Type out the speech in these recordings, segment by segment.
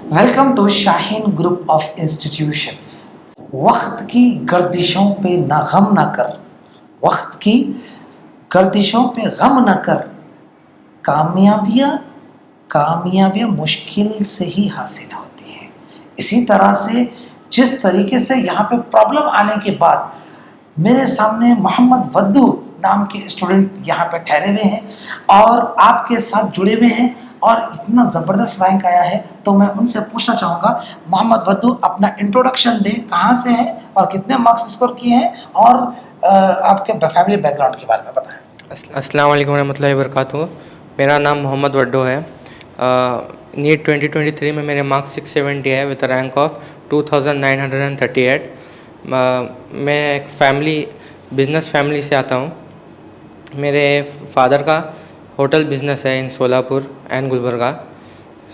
Welcome to Shaheen group of institutions. वक्त की गर्दिशों पे ना गम ना कर, वक्त की गर्दिशों पे गम ना कर, कामयाबियाँ कामयाबियाँ मुश्किल से ही हासिल होती है। इसी तरह से जिस तरीके से यहाँ पे प्रॉब्लम आने के बाद मेरे सामने मोहम्मद वद्दू नाम के स्टूडेंट यहाँ पे ठहरे हुए हैं और आपके साथ जुड़े हुए हैं और इतना ज़बरदस्त रैंक आया है, तो मैं उनसे पूछना चाहूँगा, मोहम्मद वद्दू अपना इंट्रोडक्शन दें, कहाँ से हैं और कितने मार्क्स स्कोर किए हैं और आपके फैमिली बैकग्राउंड के बारे में बताएं। अस्सलाम वालेकुम रहमतुल्लाहि व बरकातुहू। मेरा नाम मोहम्मद वड्डो है। नीट 2023 में मेरे मार्क्स 670 है विद रैंक ऑफ 2938। मैं एक बिज़नेस फैमिली से आता हूँ। मेरे फादर का होटल बिज़नेस है in Solapur and Gulbarga.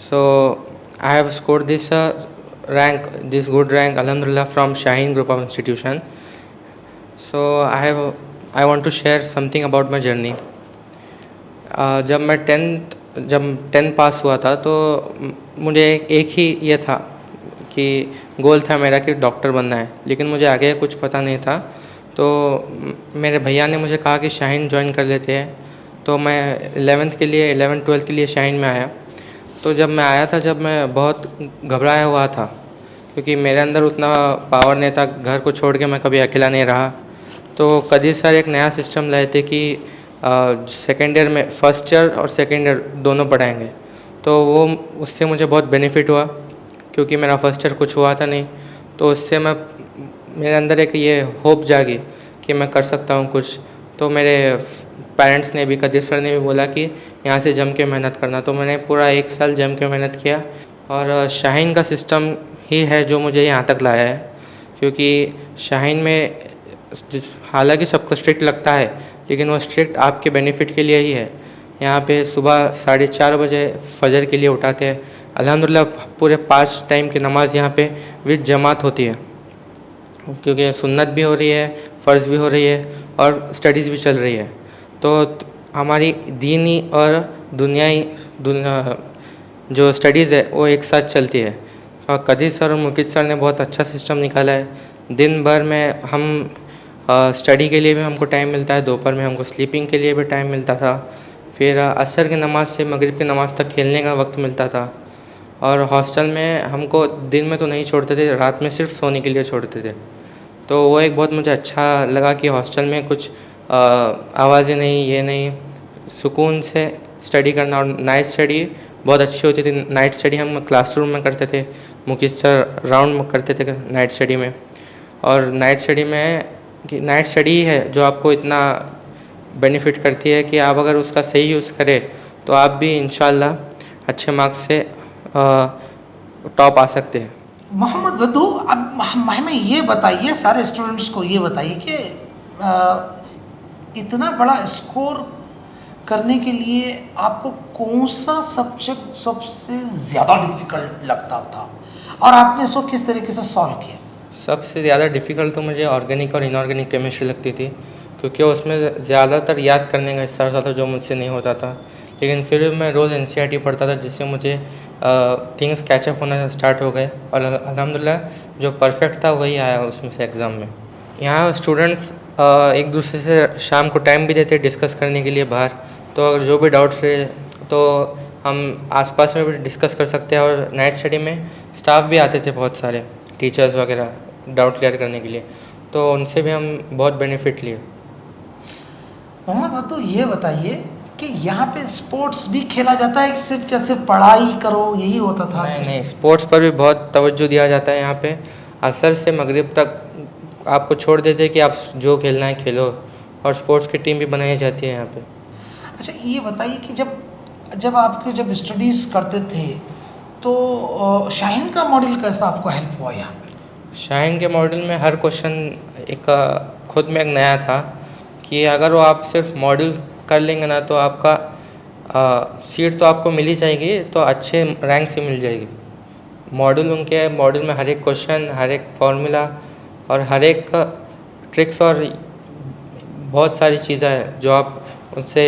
So I have scored this good rank अल्हम्दुलिल्लाह from Shaheen group of institution. So I want to share something about my journey. जब 10th पास हुआ था तो मुझे एक ही ये था कि गोल था मेरा कि डॉक्टर बनना है, लेकिन मुझे आगे कुछ पता नहीं था। तो मेरे भैया ने मुझे कहा कि शाहीन ज्वाइन कर लेते हैं, तो मैं 11th-12th के लिए शाहीन में आया। तो जब मैं आया था, जब मैं बहुत घबराया हुआ था क्योंकि मेरे अंदर उतना पावर नहीं था, घर को छोड़ के मैं कभी अकेला नहीं रहा। तो कदीर सर एक नया सिस्टम लाए थे कि सेकेंड ईयर में फर्स्ट ईयर और सेकेंड ईयर दोनों पढ़ाएंगे। तो उससे मुझे बहुत बेनिफिट हुआ क्योंकि मेरा फर्स्ट ईयर कुछ हुआ था नहीं। तो उससे मेरे अंदर एक ये होप जागी कि मैं कर सकता हूँ कुछ। तो मेरे पेरेंट्स ने भी, कदीर सर ने भी बोला कि यहाँ से जम के मेहनत करना। तो मैंने पूरा 1 साल जम के मेहनत किया और शाहीन का सिस्टम ही है जो मुझे यहाँ तक लाया है। क्योंकि शाहीन में हालांकि सबको स्ट्रिक्ट लगता है, लेकिन वो स्ट्रिक्ट आपके बेनिफिट के लिए ही है। यहाँ पे सुबह 4:30 बजे फजर के लिए उठाते हैं। अल्हम्दुलिल्लाह पूरे 5 टाइम की नमाज़ यहाँ पे विद जमात होती है, क्योंकि सुन्नत भी हो रही है, फ़र्ज़ भी हो रही है और स्टडीज़ भी चल रही है। तो हमारी दीनी और दुनिया जो स्टडीज़ है वो एक साथ चलती है। और कदीर सर और मुकीद सर ने बहुत अच्छा सिस्टम निकाला है। दिन भर में हम स्टडी के लिए भी हमको टाइम मिलता है, दोपहर में हमको स्लीपिंग के लिए भी टाइम मिलता था, फिर असर की नमाज़ से मगरिब की नमाज़ तक खेलने का वक्त मिलता था। और हॉस्टल में हमको दिन में तो नहीं छोड़ते थे, रात में सिर्फ सोने के लिए छोड़ते थे। तो वो एक बहुत मुझे अच्छा लगा कि हॉस्टल में कुछ आवाज़ें नहीं, ये नहीं, सुकून से स्टडी करना। और नाइट स्टडी बहुत अच्छी होती थी। नाइट स्टडी हम क्लासरूम में करते थे, मुकीद सर राउंड में करते थे नाइट स्टडी में। और नाइट स्टडी है जो आपको इतना बेनिफिट करती है कि आप अगर उसका सही यूज़ करें तो आप भी इंशाल्लाह अच्छे मार्क्स से टॉप आ सकते हैं। मोहम्मद वद्दू, अब हमें ये बताइए, सारे स्टूडेंट्स को ये बताइए कि इतना बड़ा स्कोर करने के लिए आपको कौन सा सब्जेक्ट सबसे ज़्यादा डिफ़िकल्ट लगता था और आपने इसको किस तरीके से सॉल्व किया? सबसे ज़्यादा डिफ़िकल्ट तो मुझे ऑर्गेनिक और इनऑर्गेनिक केमिस्ट्री लगती थी, क्योंकि उसमें ज़्यादातर याद करने का हिस्सा रहता था जो मुझसे नहीं होता था। लेकिन फिर मैं रोज़ NCERT पढ़ता था, जिससे मुझे थिंग्स कैचअप होना स्टार्ट हो गए और अल्हम्दुलिल्लाह जो परफेक्ट था वही आया उसमें से एग्ज़ाम में। यहाँ स्टूडेंट्स एक दूसरे से शाम को टाइम भी देते डिस्कस करने के लिए बाहर। तो अगर जो भी डाउट्स रहे तो हम आसपास में भी डिस्कस कर सकते हैं। और नाइट स्टडी में स्टाफ भी आते थे, बहुत सारे टीचर्स वगैरह डाउट क्लियर करने के लिए, तो उनसे भी हम बहुत बेनिफिट लिए। मोहम्मद वद्दू, ये बताइए कि यहाँ पे स्पोर्ट्स भी खेला जाता है कि सिर्फ पढ़ाई करो यही होता था? नहीं, स्पोर्ट्स पर भी बहुत तवज्जो दिया जाता है। यहाँ पे असर से मगरिब तक आपको छोड़ देते हैं कि आप जो खेलना है खेलो, और स्पोर्ट्स की टीम भी बनाई जाती है यहाँ पे। अच्छा, ये बताइए कि जब स्टडीज़ करते थे तो शाहीन का मॉडल कैसा आपको हेल्प हुआ यहाँ पे? शाहीन के मॉडल में हर क्वेश्चन एक खुद में एक नया था कि अगर वो आप सिर्फ मॉडल कर लेंगे ना तो आपका सीट तो आपको मिल ही जाएगी, तो अच्छे रैंक से मिल जाएगी। मॉडल में हर एक क्वेश्चन, हर एक फार्मूला और हर एक ट्रिक्स और बहुत सारी चीज़ें हैं जो आप उससे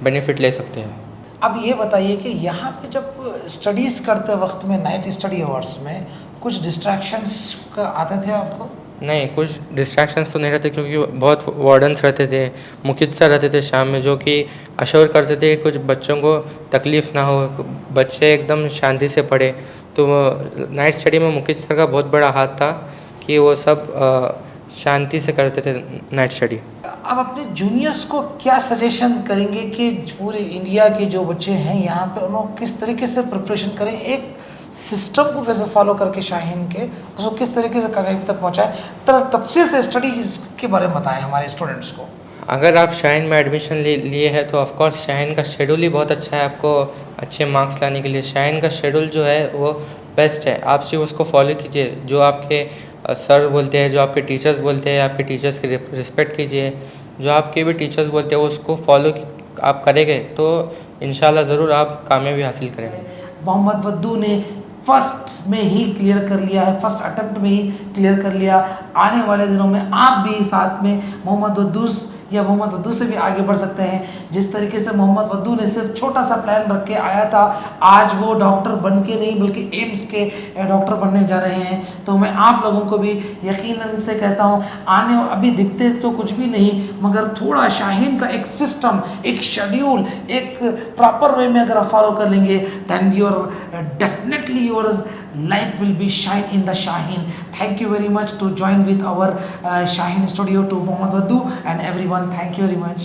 बेनिफिट ले सकते हैं। अब ये बताइए कि यहाँ पे जब स्टडीज़ करते वक्त में नाइट स्टडी आवर्स में कुछ डिस्ट्रैक्शंस का आते थे आपको? नहीं, कुछ डिस्ट्रैक्शंस तो नहीं रहते क्योंकि बहुत वार्डन्स रहते थे, मुखित सर रहते थे शाम में जो कि अश्योर करते थे कि कुछ बच्चों को तकलीफ़ ना हो, बच्चे एकदम शांति से पढ़े। तो नाइट स्टडी में मुखित सर का बहुत बड़ा हाथ था कि वो सब शांति से करते थे नाइट स्टडी। आप अपने जूनियर्स को क्या सजेशन करेंगे कि पूरे इंडिया के जो बच्चे हैं यहाँ पे उन्होंने किस तरीके से प्रिपरेशन करें, एक सिस्टम को कैसे फॉलो करके शाहीन के उसको किस तरीके से कामयाबी तक पहुँचाएं, तफसील से स्टडी के बारे में बताएं हमारे स्टूडेंट्स को। अगर आप शाहीन में एडमिशन लिए हैं तो ऑफकोर्स शाहीन का शेड्यूल ही बहुत अच्छा है आपको अच्छे मार्क्स लाने के लिए। शाहीन का शेड्यूल जो है वो बेस्ट है, आप सिर्फ उसको फॉलो कीजिए। जो आपके सर बोलते हैं, जो आपके टीचर्स बोलते हैं, आपके टीचर्स की रिस्पेक्ट कीजिए। जो आपके भी टीचर्स बोलते हैं उसको फॉलो आप करेंगे तो इंशाल्लाह ज़रूर आप कामयाबी हासिल करेंगे। मोहम्मद वद्दू ने फर्स्ट में ही क्लियर कर लिया है, फर्स्ट अटेम्प्ट में ही क्लियर कर लिया। आने वाले दिनों में आप भी साथ में मोहम्मद वद्दू या मोहम्मद वद्दू से भी आगे बढ़ सकते हैं। जिस तरीके से मोहम्मद वद्दू ने सिर्फ छोटा सा प्लान रख के आया था, आज वो डॉक्टर बन के नहीं बल्कि एम्स के डॉक्टर बनने जा रहे हैं। तो मैं आप लोगों को भी यकीनन से कहता हूँ, अभी दिखते तो कुछ भी नहीं मगर थोड़ा शाहीन का एक सिस्टम, एक शेड्यूल, एक प्रॉपर वे में अगर आप फॉलो कर लेंगे then definitely your life will be shine in the Shaheen. Thank you very much to join with our Shaheen studio to Mohammad Waddu and everyone. Thank you very much.